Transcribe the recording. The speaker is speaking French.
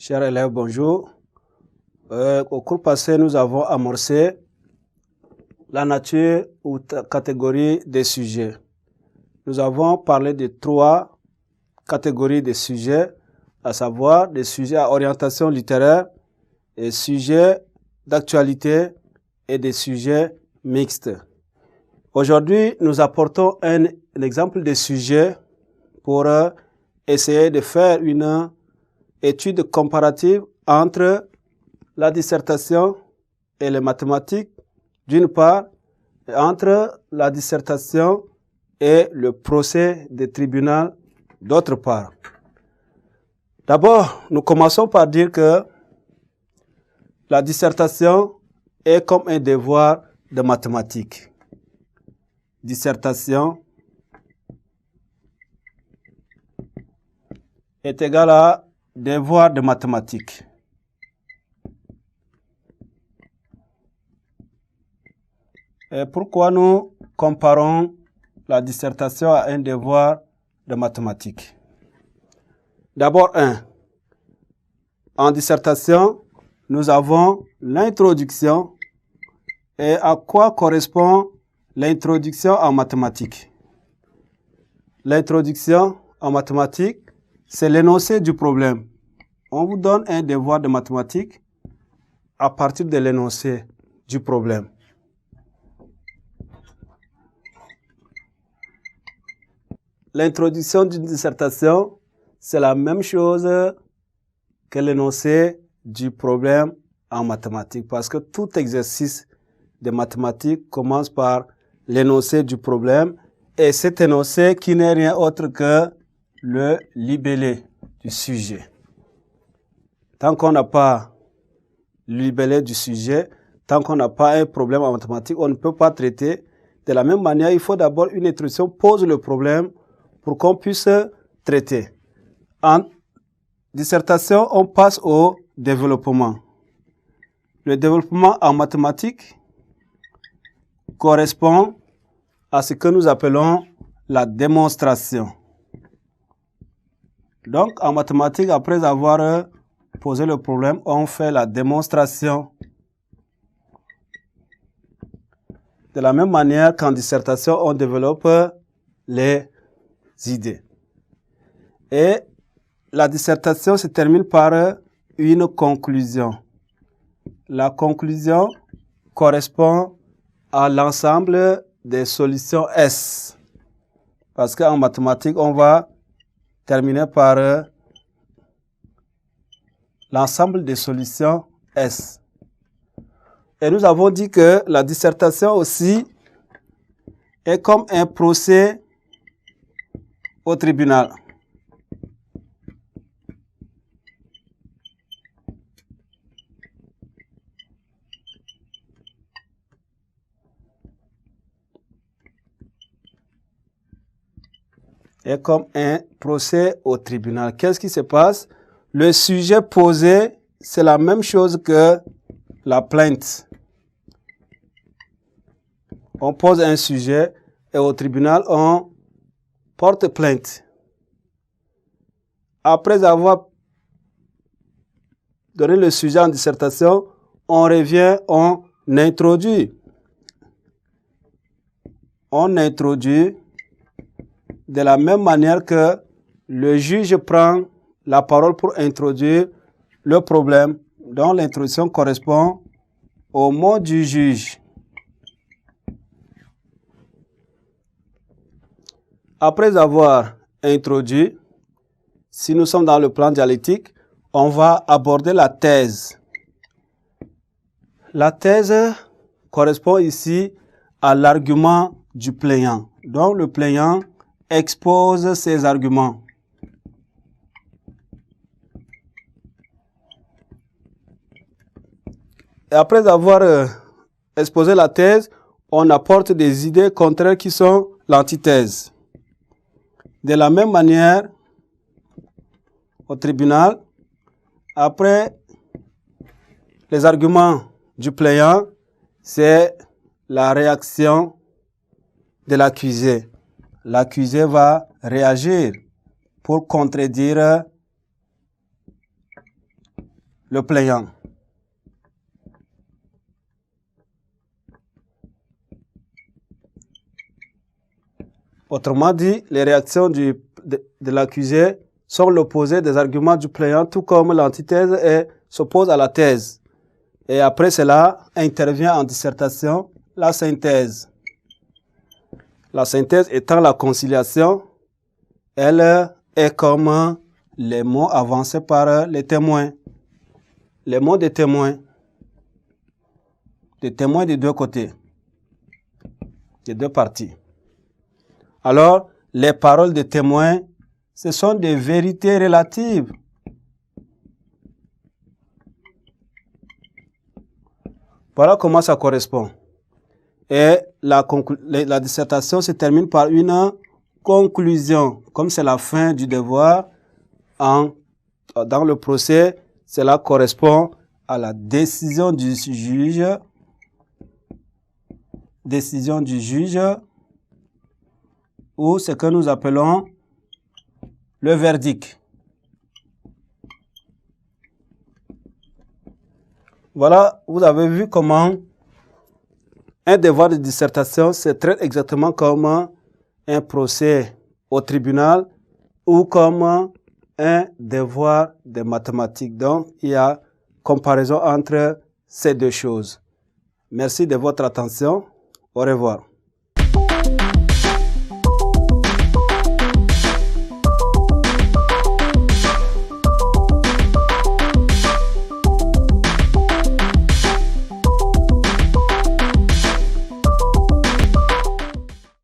Chers élèves, bonjour. Au cours passé, nous avons amorcé la nature ou catégorie des sujets. Nous avons parlé de 3 catégories de sujets, à savoir des sujets à orientation littéraire, des sujets d'actualité et des sujets mixtes. Aujourd'hui, nous apportons un exemple de sujet pour essayer de faire une étude comparative entre la dissertation et les mathématiques, d'une part, et entre la dissertation et le procès de tribunal, d'autre part. D'abord, nous commençons par dire que la dissertation est comme un devoir de mathématiques. Dissertation est égal à devoir de mathématiques. Et pourquoi nous comparons la dissertation à un devoir de mathématiques? D'abord, en dissertation, nous avons l'introduction. Et à quoi correspond l'introduction en mathématiques? L'introduction en mathématiques, c'est l'énoncé du problème. On vous donne un devoir de mathématiques à partir de l'énoncé du problème. L'introduction d'une dissertation, c'est la même chose que l'énoncé du problème en mathématiques, parce que tout exercice de mathématiques commence par l'énoncé du problème, et cet énoncé qui n'est rien autre que le libellé du sujet. Tant qu'on n'a pas le libellé du sujet, tant qu'on n'a pas un problème en mathématiques, on ne peut pas traiter. De la même manière, il faut d'abord une introduction, pose le problème pour qu'on puisse traiter. En dissertation, on passe au développement. Le développement en mathématiques correspond à ce que nous appelons la démonstration. Donc, en mathématiques, après avoir posé le problème, on fait la démonstration. De la même manière qu'en dissertation, on développe les idées. Et la dissertation se termine par une conclusion. La conclusion correspond à l'ensemble des solutions S. Parce qu'en mathématiques, on va terminer par l'ensemble des solutions S. Et nous avons dit que la dissertation aussi est comme un procès au tribunal. Est comme un procès au tribunal. Qu'est-ce qui se passe? Le sujet posé, c'est la même chose que la plainte. On pose un sujet et au tribunal, on porte plainte. Après avoir donné le sujet en dissertation, on revient, on introduit. On introduit de la même manière que le juge prend la parole pour introduire le problème, dont l'introduction correspond au mot du juge. Après avoir introduit, si nous sommes dans le plan dialectique, on va aborder la thèse. La thèse correspond ici à l'argument du plaignant. Donc le plaignant expose ses arguments. Et après avoir exposé la thèse, on apporte des idées contraires qui sont l'antithèse. De la même manière, au tribunal, après les arguments du plaignant, c'est la réaction de l'accusé. L'accusé va réagir pour contredire le plaignant. Autrement dit, les réactions de l'accusé sont l'opposé des arguments du plaignant, tout comme l'antithèse s'oppose à la thèse. Et après cela, intervient en dissertation la synthèse. La synthèse étant la conciliation, elle est comme les mots avancés par les témoins. Les mots des témoins des deux côtés, des deux parties. Alors, les paroles des témoins, ce sont des vérités relatives. Voilà comment ça correspond. Et la dissertation se termine par une conclusion. Comme c'est la fin du devoir, dans le procès, cela correspond à la décision du juge. Décision du juge, ou ce que nous appelons le verdict. Voilà, vous avez vu comment un devoir de dissertation se traite exactement comme un procès au tribunal ou comme un devoir de mathématiques. Donc, il y a comparaison entre ces deux choses. Merci de votre attention. Au revoir.